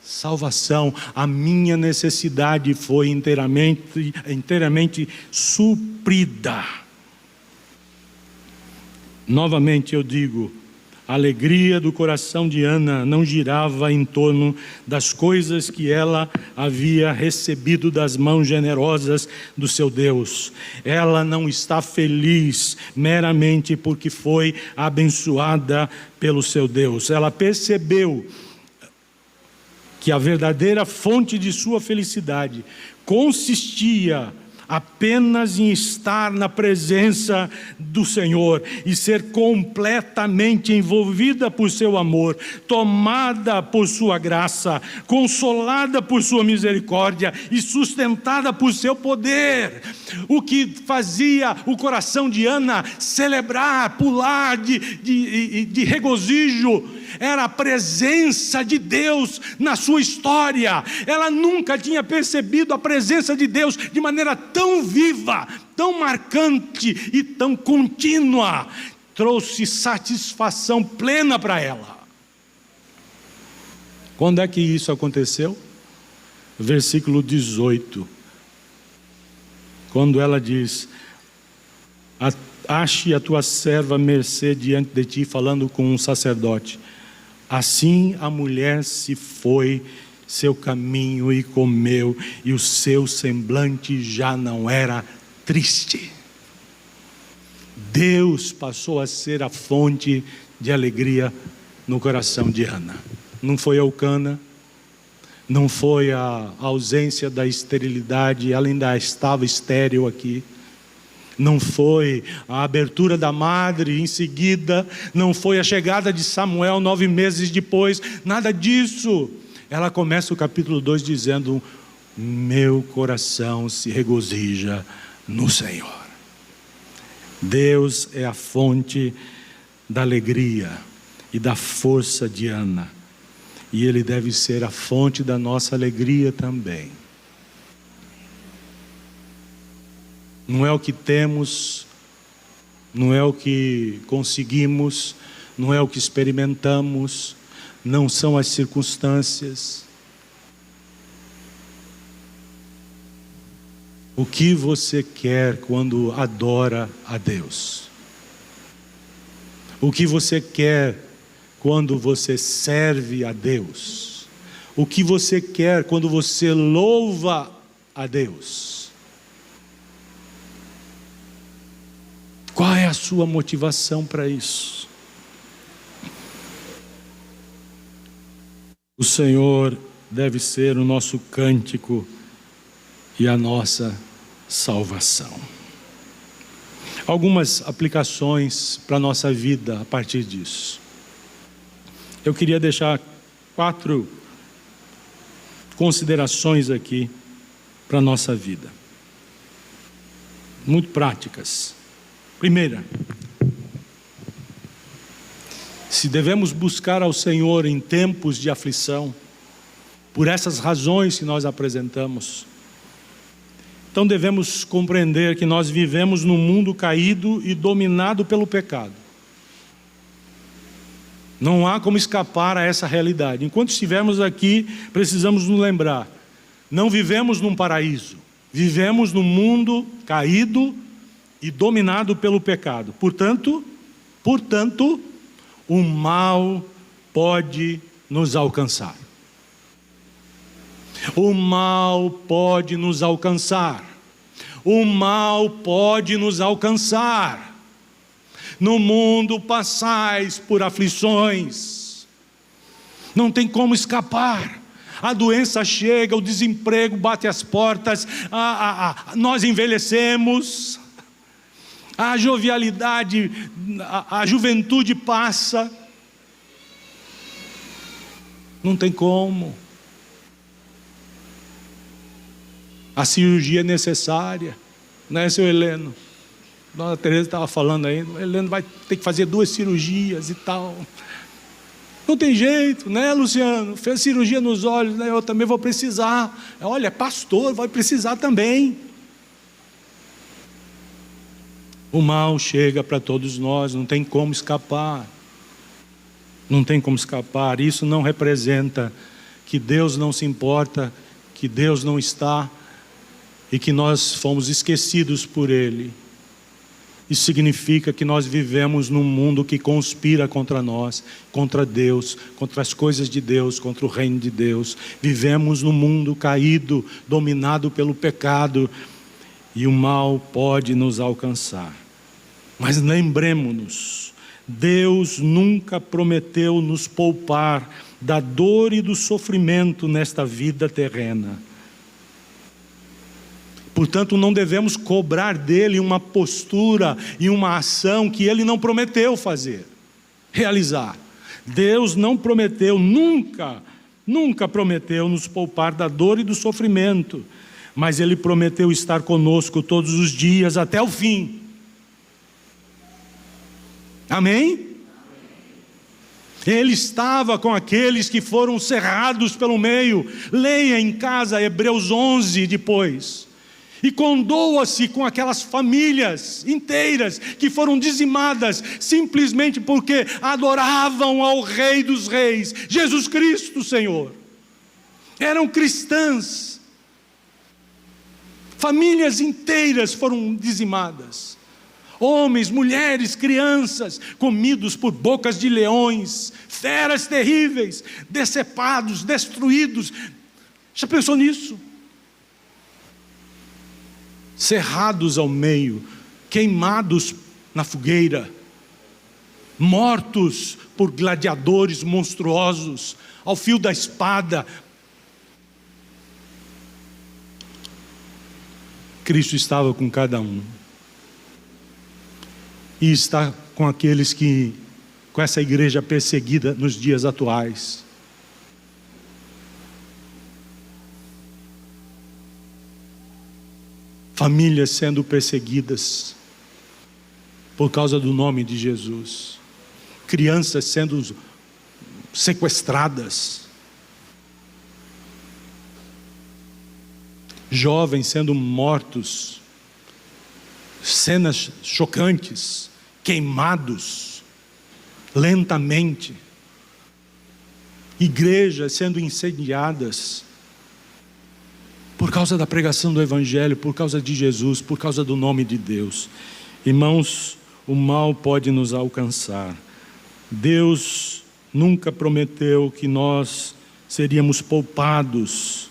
salvação. A minha necessidade foi inteiramente suprida. Novamente eu digo, a alegria do coração de Ana não girava em torno das coisas que ela havia recebido das mãos generosas do seu Deus. Ela não está feliz meramente porque foi abençoada pelo seu Deus. Ela percebeu que a verdadeira fonte de sua felicidade consistia apenas em estar na presença do Senhor e ser completamente envolvida por seu amor, tomada por sua graça, consolada por sua misericórdia e sustentada por seu poder. O que fazia o coração de Ana celebrar, pular de regozijo, era a presença de Deus na sua história. Ela nunca tinha percebido a presença de Deus de maneira tão viva, tão marcante e tão contínua. Trouxe satisfação plena para ela. Quando é que isso aconteceu? Versículo 18. Quando ela diz: ache a tua serva mercê diante de ti, falando com um sacerdote. Assim a mulher se foi seu caminho e comeu, e o seu semblante já não era triste. Deus passou a ser a fonte de alegria no coração de Ana. Não foi Elcana, não foi a ausência da esterilidade, ela ainda estava estéril aqui. Não foi a abertura da madre em seguida, não foi a chegada de Samuel 9 meses depois, nada disso. Ela começa o capítulo 2 dizendo: meu coração se regozija no Senhor. Deus é a fonte da alegria e da força de Ana, e Ele deve ser a fonte da nossa alegria também. Não é o que temos, não é o que conseguimos, não é o que experimentamos, não são as circunstâncias. O que você quer quando adora a Deus? O que você quer quando você serve a Deus? O que você quer quando você louva a Deus? Qual é a sua motivação para isso? O Senhor deve ser o nosso cântico e a nossa salvação. Algumas aplicações para a nossa vida a partir disso. Eu queria deixar 4 considerações aqui para a nossa vida, muito práticas. Primeira, se devemos buscar ao Senhor em tempos de aflição, por essas razões que nós apresentamos, então devemos compreender que nós vivemos num mundo caído e dominado pelo pecado. Não há como escapar a essa realidade. Enquanto estivermos aqui, precisamos nos lembrar: não vivemos num paraíso, vivemos num mundo caído e dominado pelo pecado. Portanto, o mal pode nos alcançar. O mal pode nos alcançar. O mal pode nos alcançar. No mundo passais por aflições. Não tem como escapar. A doença chega, o desemprego bate as portas, nós envelhecemos, a jovialidade, a juventude passa. Não tem como. A cirurgia é necessária, não é, seu Heleno? Dona Teresa estava falando aí, o Heleno vai ter que fazer 2 cirurgias e tal. Não tem jeito, né, Luciano? Fez cirurgia nos olhos, né? Eu também vou precisar. Olha, pastor, vai precisar também. O mal chega para todos nós, não tem como escapar. Não tem como escapar. Isso não representa que Deus não se importa, que Deus não está e que nós fomos esquecidos por Ele. Isso significa que nós vivemos num mundo que conspira contra nós, contra Deus, contra as coisas de Deus, contra o reino de Deus. Vivemos num mundo caído, dominado pelo pecado, e o mal pode nos alcançar. Mas lembremos-nos, Deus nunca prometeu nos poupar da dor e do sofrimento nesta vida terrena. Portanto, não devemos cobrar dele uma postura e uma ação que ele não prometeu fazer, realizar. Deus não prometeu, nunca prometeu nos poupar da dor e do sofrimento, mas ele prometeu estar conosco todos os dias até o fim. Amém? Ele estava com aqueles que foram cerrados pelo meio. Leia em casa Hebreus 11 depois. E condoa-se com aquelas famílias inteiras que foram dizimadas simplesmente porque adoravam ao Rei dos Reis, Jesus Cristo, Senhor. Eram cristãs. Famílias inteiras foram dizimadas. Homens, mulheres, crianças, comidos por bocas de leões, feras terríveis, decepados, destruídos. Já pensou nisso? Cerrados ao meio, queimados na fogueira, mortos por gladiadores monstruosos, ao fio da espada. Cristo estava com cada um, e está com aqueles que, com essa igreja perseguida nos dias atuais. Famílias sendo perseguidas por causa do nome de Jesus. Crianças sendo sequestradas. Jovens sendo mortos. Cenas chocantes, queimados lentamente. Igrejas sendo incendiadas. Por causa da pregação do Evangelho, por causa de Jesus, por causa do nome de Deus. Irmãos, o mal pode nos alcançar. Deus nunca prometeu que nós seríamos poupados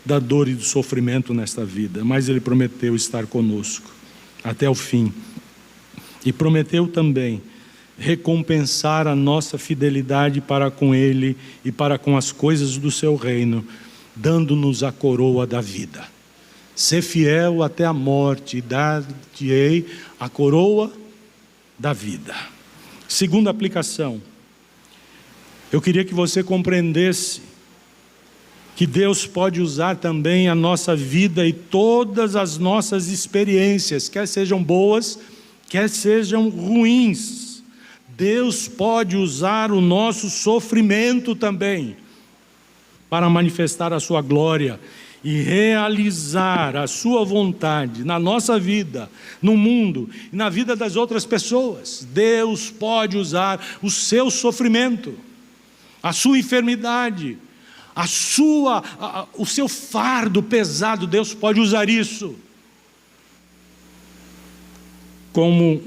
da dor e do sofrimento nesta vida, mas Ele prometeu estar conosco até o fim. E prometeu também recompensar a nossa fidelidade para com Ele e para com as coisas do seu reino, dando-nos a coroa da vida. Ser fiel até a morte, e dar-te-ei a coroa da vida. Segunda aplicação. Eu queria que você compreendesse que Deus pode usar também a nossa vida e todas as nossas experiências, quer sejam boas, quer sejam ruins. Deus pode usar o nosso sofrimento também para manifestar a sua glória e realizar a sua vontade na nossa vida, no mundo e na vida das outras pessoas. Deus pode usar o seu sofrimento, a sua enfermidade, o seu fardo pesado. Deus pode usar isso como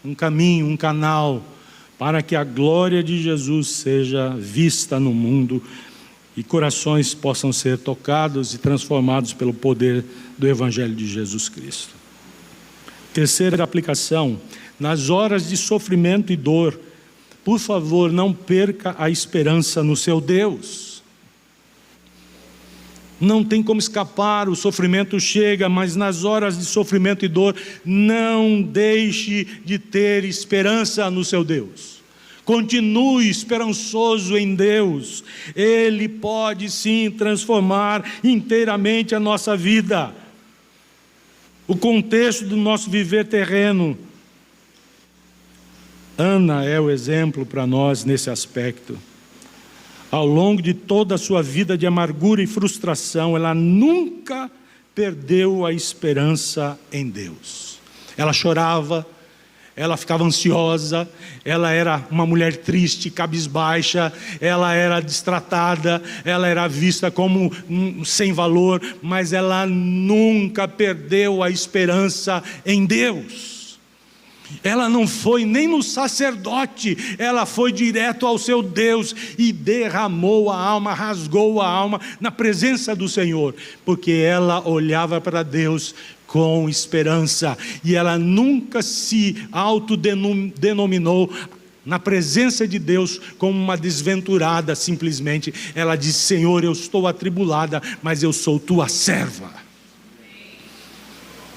um caminho, um canal para que a glória de Jesus seja vista no mundo e corações possam ser tocados e transformados pelo poder do Evangelho de Jesus Cristo. Terceira aplicação: nas horas de sofrimento e dor, por favor, não perca a esperança no seu Deus. Não tem como escapar, o sofrimento chega, mas nas horas de sofrimento e dor, não deixe de ter esperança no seu Deus. Continue esperançoso em Deus. Ele pode sim transformar inteiramente a nossa vida. O contexto do nosso viver terreno. Ana é o exemplo para nós nesse aspecto. Ao longo de toda a sua vida de amargura e frustração, ela nunca perdeu a esperança em Deus. Ela chorava, ela ficava ansiosa, ela era uma mulher triste, cabisbaixa, ela era destratada, ela era vista como sem valor, mas ela nunca perdeu a esperança em Deus. Ela não foi nem no sacerdote, ela foi direto ao seu Deus e derramou a alma, rasgou a alma na presença do Senhor, porque ela olhava para Deus com esperança, e ela nunca se autodenominou na presença de Deus como uma desventurada. Simplesmente ela disse: Senhor, eu estou atribulada, mas eu sou tua serva.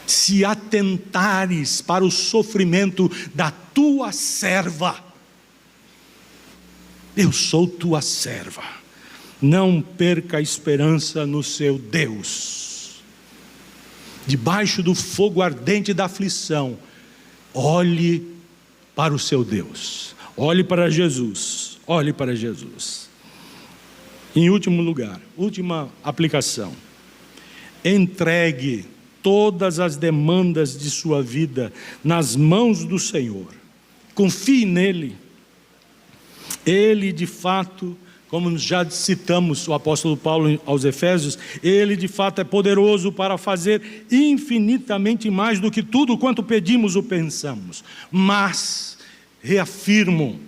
Se atentares para o sofrimento da tua serva, eu sou tua serva. Não perca a esperança no seu Deus. Debaixo do fogo ardente da aflição, olhe para o seu Deus. Olhe para Jesus. Olhe para Jesus. Em último lugar, última aplicação: entregue todas as demandas de sua vida nas mãos do Senhor. Confie nele. Ele de fato, como já citamos o apóstolo Paulo aos Efésios, ele de fato é poderoso para fazer infinitamente mais do que tudo quanto pedimos ou pensamos. Mas, reafirmo,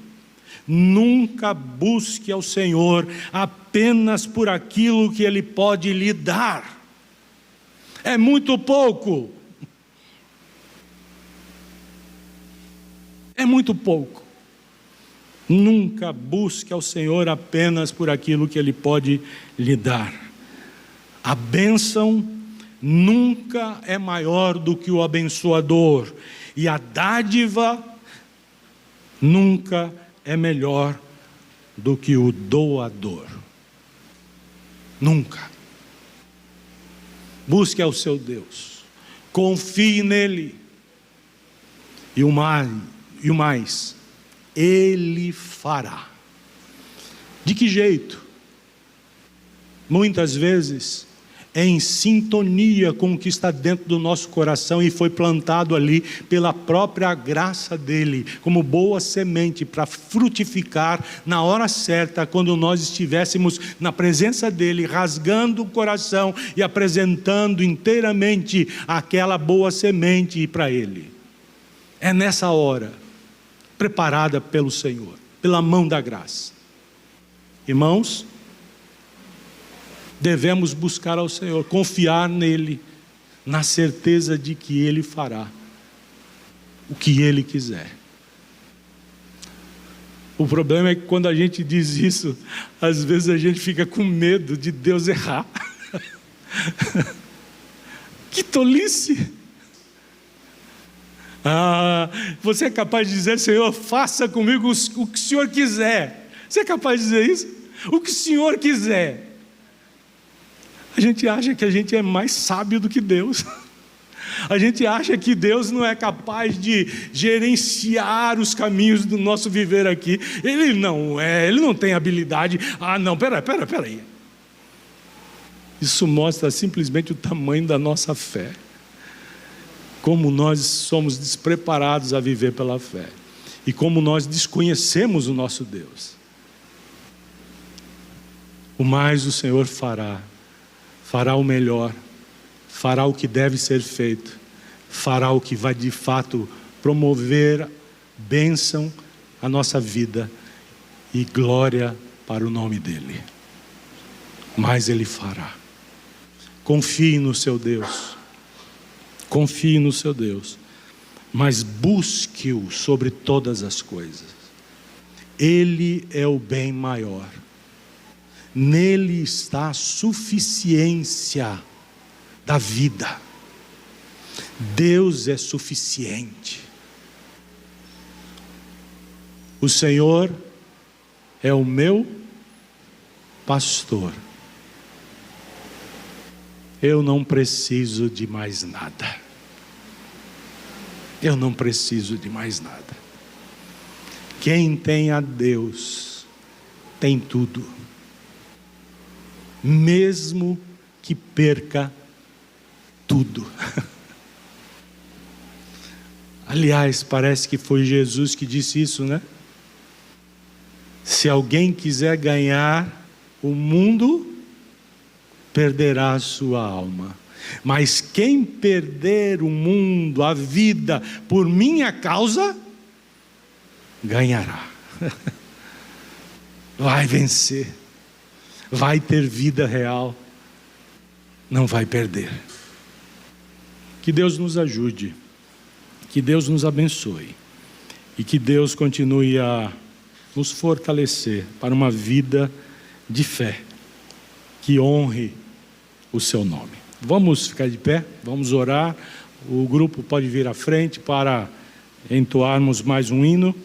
nunca busque ao Senhor apenas por aquilo que Ele pode lhe dar. É muito pouco. É muito pouco. Nunca busque ao Senhor apenas por aquilo que Ele pode lhe dar. A bênção nunca é maior do que o abençoador, e a dádiva nunca é melhor do que o doador. Nunca. Busque ao seu Deus, confie nele, e o mais, Ele fará. De que jeito? Muitas vezes em sintonia com o que está dentro do nosso coração e foi plantado ali pela própria graça dele, como boa semente para frutificar na hora certa, quando nós estivéssemos na presença dele, rasgando o coração e apresentando inteiramente aquela boa semente para ele. É nessa hora, preparada pelo Senhor, pela mão da graça. Irmãos, devemos buscar ao Senhor, confiar nele, na certeza de que Ele fará o que Ele quiser. O problema é que quando a gente diz isso, às vezes a gente fica com medo de Deus errar. Que tolice! Você é capaz de dizer: Senhor, faça comigo o que o Senhor quiser. Você é capaz de dizer isso? O que o Senhor quiser. A gente acha que a gente é mais sábio do que Deus. A gente acha que Deus não é capaz de gerenciar os caminhos do nosso viver aqui. Ele não tem habilidade. Não, peraí. Isso mostra simplesmente o tamanho da nossa fé. Como nós somos despreparados a viver pela fé. E como nós desconhecemos o nosso Deus. O mais o Senhor fará. Fará o melhor. Fará o que deve ser feito. Fará o que vai de fato promover bênção à nossa vida. E glória para o nome dEle. Mas Ele fará. Confie no seu Deus. Confie no seu Deus. Mas busque-o sobre todas as coisas. Ele é o bem maior. Nele está a suficiência da vida. Deus é suficiente. O Senhor é o meu pastor. Eu não preciso de mais nada. Eu não preciso de mais nada. Quem tem a Deus, tem tudo. Mesmo que perca tudo. Aliás, parece que foi Jesus que disse isso, né? Se alguém quiser ganhar o mundo, perderá a sua alma. Mas quem perder o mundo, a vida, por minha causa, ganhará. Vai vencer. Vai ter vida real. Não vai perder. Que Deus nos ajude. Que Deus nos abençoe. E que Deus continue a nos fortalecer para uma vida de fé. Que honre o seu nome. Vamos ficar de pé, vamos orar. O grupo pode vir à frente para entoarmos mais um hino.